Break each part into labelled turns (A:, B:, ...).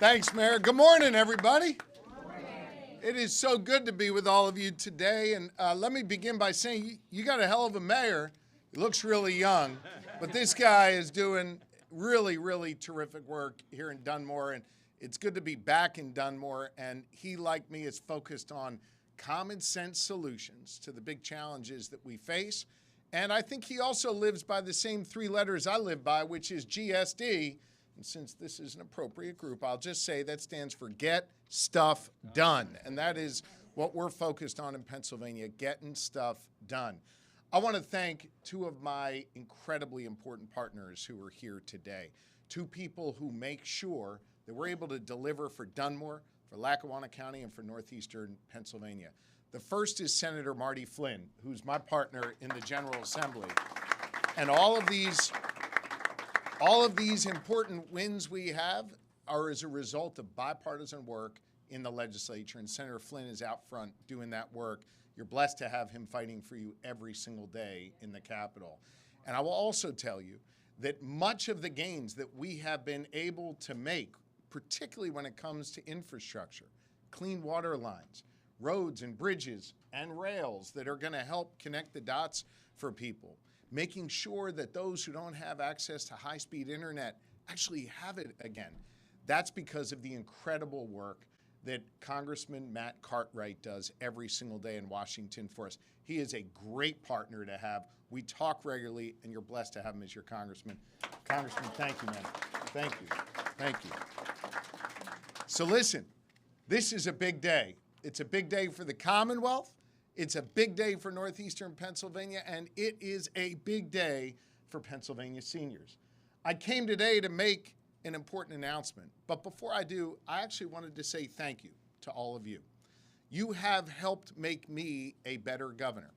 A: Thanks, Mayor. Good morning, everybody. Good morning. It is so good to be with all of you today. And let me begin by saying you got a hell of a mayor. He looks really young, but this guy is doing really, really terrific work here in Dunmore. And it's good to be back in Dunmore. And he, like me, is focused on common sense solutions to the big challenges that we face. And I think he also lives by the same three letters I live by, which is GSD. And since this is an appropriate group, I'll just say that stands for Get Stuff Done. And that is what we're focused on in Pennsylvania, getting stuff done. I want to thank two of my incredibly important partners who are here today. Two people who make sure that we're able to deliver for Dunmore, for Lackawanna County, and for Northeastern Pennsylvania. The first is Senator Marty Flynn, who's my partner in the General Assembly. And all of these important wins we have are as a result of bipartisan work in the legislature, and Senator Flynn is out front doing that work. You're blessed to have him fighting for you every single day in the Capitol. And I will also tell you that much of the gains that we have been able to make, particularly when it comes to infrastructure, clean water lines, roads and bridges and rails that are going to help connect the dots for people, making sure that those who don't have access to high-speed internet actually have it again. That's because of the incredible work that Congressman Matt Cartwright does every single day in Washington for us. He is a great partner to have. We talk regularly, and you're blessed to have him as your congressman. Congressman, thank you, man. Thank you. Thank you. So listen, this is a big day. It's a big day for the Commonwealth. It's a big day for Northeastern Pennsylvania, and it is a big day for Pennsylvania seniors. I came today to make an important announcement, but before I do, I actually wanted to say thank you to all of you. You have helped make me a better governor.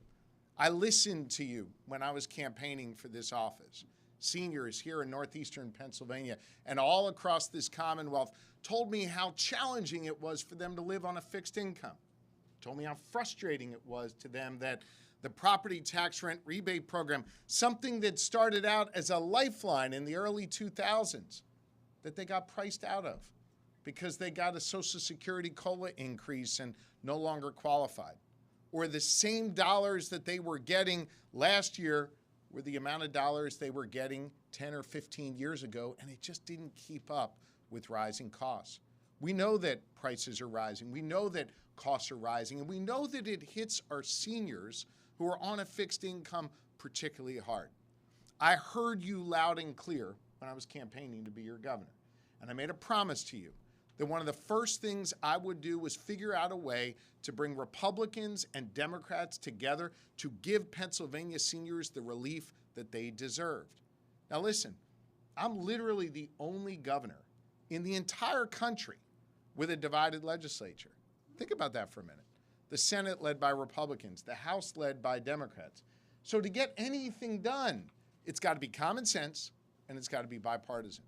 A: I listened to you when I was campaigning for this office. Seniors here in Northeastern Pennsylvania and all across this Commonwealth told me how challenging it was for them to live on a fixed income. Told me how frustrating it was to them that the property tax rent rebate program, something that started out as a lifeline in the early 2000s, that they got priced out of because they got a Social Security COLA increase and no longer qualified. Or the same dollars that they were getting last year were the amount of dollars they were getting 10 or 15 years ago, and it just didn't keep up with rising costs. We know that prices are rising. We know that costs are rising, and we know that it hits our seniors who are on a fixed income particularly hard. I heard you loud and clear when I was campaigning to be your governor, and I made a promise to you that one of the first things I would do was figure out a way to bring Republicans and Democrats together to give Pennsylvania seniors the relief that they deserved. Now listen, I'm literally the only governor in the entire country with a divided legislature. Think about that for a minute. The Senate led by Republicans, the House led by Democrats. So to get anything done, it's got to be common sense and it's got to be bipartisan.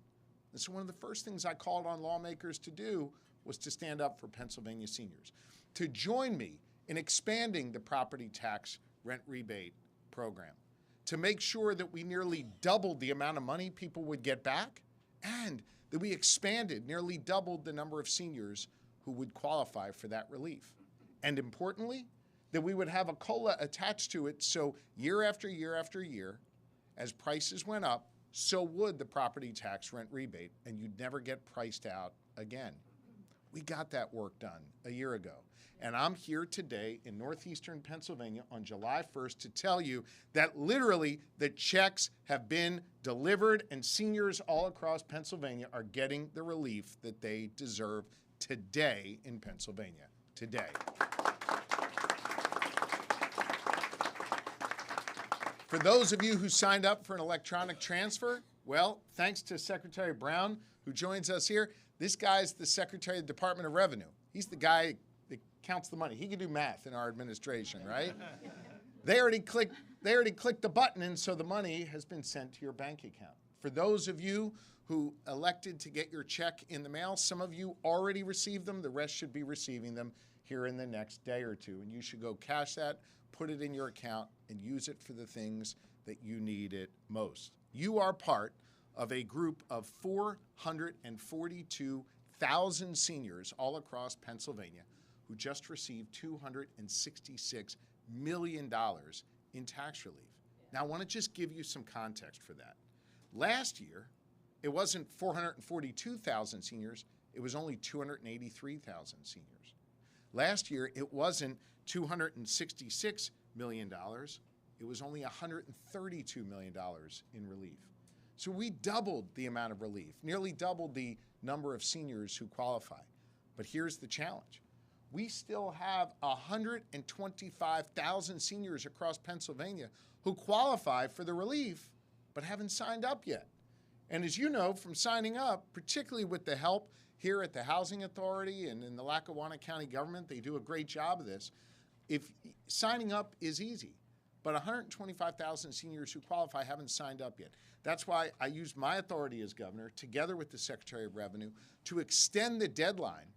A: And so one of the first things I called on lawmakers to do was to stand up for Pennsylvania seniors, to join me in expanding the property tax rent rebate program, to make sure that we nearly doubled the amount of money people would get back, and that we expanded, nearly doubled the number of seniors who would qualify for that relief. And importantly, that we would have a COLA attached to it so year after year after year, as prices went up, so would the property tax rent rebate, and you'd never get priced out again. We got that work done a year ago. And I'm here today in Northeastern Pennsylvania on July 1st to tell you that literally the checks have been delivered and seniors all across Pennsylvania are getting the relief that they deserve today in Pennsylvania. Today. For those of you who signed up for an electronic transfer, well, thanks to Secretary Brown, who joins us here. This guy's the Secretary of the Department of Revenue. He's the guy that counts the money. He can do math in our administration, right? They already clicked the button, and so the money has been sent to your bank account. For those of you who elected to get your check in the mail, some of you already received them. The rest should be receiving them here in the next day or two. And you should go cash that, put it in your account, and use it for the things that you need it most. You are part of a group of 442 1,000 seniors all across Pennsylvania who just received $266 million in tax relief. Now, I want to just give you some context for that. Last year, it wasn't 442,000 seniors, it was only 283,000 seniors. Last year, it wasn't $266 million, it was only $132 million in relief. So we doubled the amount of relief, nearly doubled the number of seniors who qualify. But here's the challenge. We still have 125,000 seniors across Pennsylvania who qualify for the relief but haven't signed up yet. And as you know from signing up, particularly with the help here at the Housing Authority and in the Lackawanna County government, they do a great job of this. If signing up is easy, but 125,000 seniors who qualify haven't signed up yet. That's why I used my authority as governor, together with the Secretary of Revenue, to extend the deadline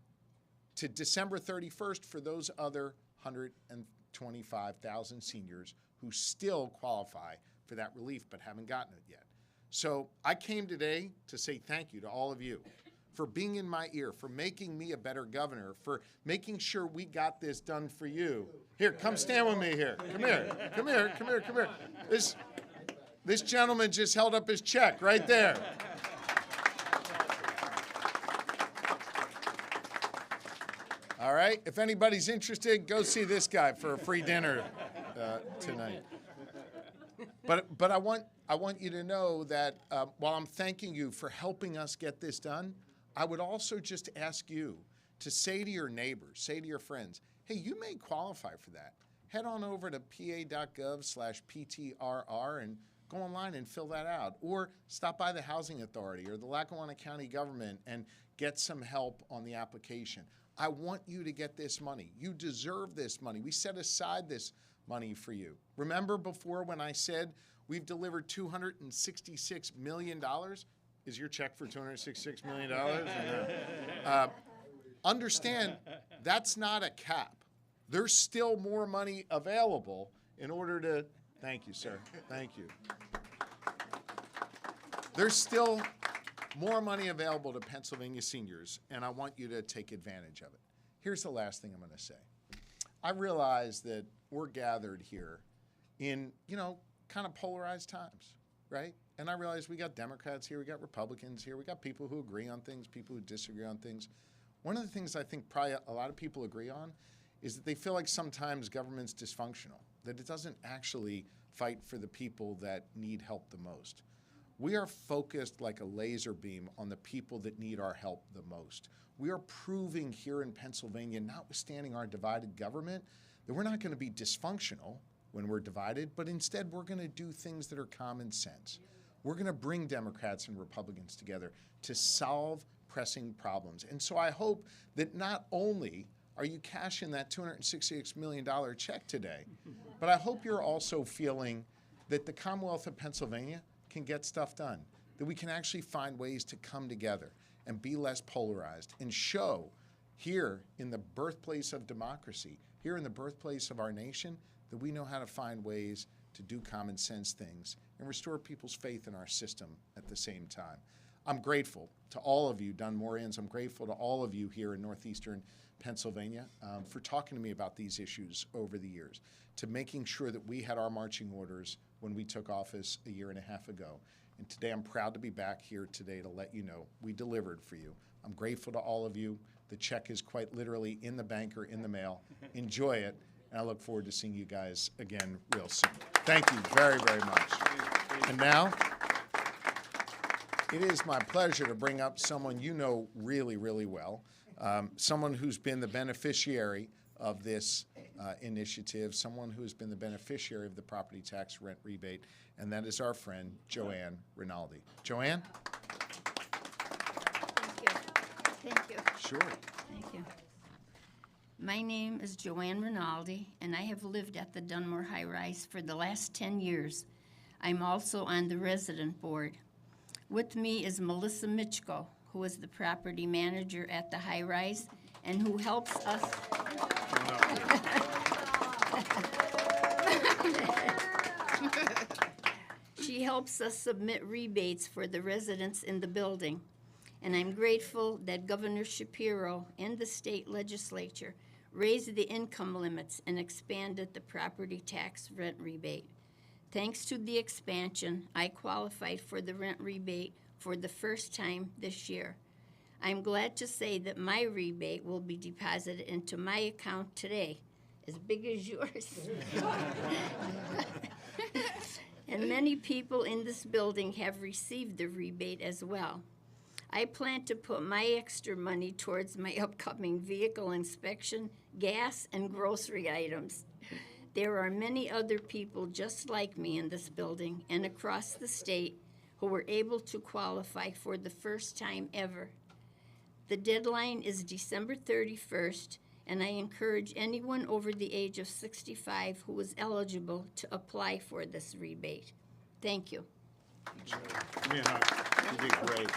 A: to December 31st for those other 125,000 seniors who still qualify for that relief but haven't gotten it yet. So I came today to say thank you to all of you for being in my ear, for making me a better governor, for making sure we got this done for you. Here, come stand with me here. Come here, come here, come here, come here. This gentleman just held up his check right there. All right, if anybody's interested, go see this guy for a free dinner tonight. But I want you to know that while I'm thanking you for helping us get this done, I would also just ask you to say to your neighbors, say to your friends, hey, you may qualify for that. Head on over to pa.gov/PTRR and go online and fill that out. Or stop by the Housing Authority or the Lackawanna County government and get some help on the application. I want you to get this money. You deserve this money. We set aside this money for you. Remember before when I said we've delivered $266 million? Is your check for $266 million? Understand, that's not a cap. There's still more money available in order to, thank you, sir, thank you. There's still more money available to Pennsylvania seniors, and I want you to take advantage of it. Here's the last thing I'm going to say. I realize that we're gathered here in, kind of polarized times, right? And I realize we got Democrats here, we got Republicans here, we got people who agree on things, people who disagree on things. One of the things I think probably a lot of people agree on is that they feel like sometimes government's dysfunctional, that it doesn't actually fight for the people that need help the most. We are focused like a laser beam on the people that need our help the most. We are proving here in Pennsylvania, notwithstanding our divided government, that we're not going to be dysfunctional when we're divided, but instead we're going to do things that are common sense. We're going to bring Democrats and Republicans together to solve pressing problems. And so I hope that not only are you cashing that $266 million check today, but I hope you're also feeling that the Commonwealth of Pennsylvania can get stuff done, that we can actually find ways to come together and be less polarized and show here in the birthplace of democracy, here in the birthplace of our nation, that we know how to find ways to do common sense things and restore people's faith in our system at the same time. I'm grateful to all of you Dunmorians. I'm grateful to all of you here in northeastern Pennsylvania for talking to me about these issues over the years, to making sure that we had our marching orders when we took office a year and a half ago. And today I'm proud to be back here today to let you know we delivered for you. I'm grateful to all of you. The check is quite literally in the bank or in the mail. Enjoy it. And I look forward to seeing you guys again real soon. Thank you very, very much. And now, it is my pleasure to bring up someone you know really, really well, someone who's been the beneficiary of this initiative, someone who's been the beneficiary of the property tax rent rebate, and that is our friend, Joanne Rinaldi. Joanne?
B: Thank you. Thank you.
A: Sure.
B: Thank you. My name is Joanne Rinaldi, and I have lived at the Dunmore High Rise for the last 10 years. I'm also on the resident board. With me is Melissa Mitchko, who is the property manager at the high rise and who helps us. She helps us submit rebates for the residents in the building. and I'm grateful that Governor Shapiro and the state legislature raised the income limits and expanded the property tax rent rebate. Thanks to the expansion, I qualified for the rent rebate for the first time this year. I'm glad to say that my rebate will be deposited into my account today, as big as yours. And many people in this building have received the rebate as well. I plan to put my extra money towards my upcoming vehicle inspection, gas, and grocery items. There are many other people just like me in this building and across the state who were able to qualify for the first time ever. The deadline is December 31st, and I encourage anyone over the age of 65 who is eligible to apply for this rebate. Thank you.
A: You did great.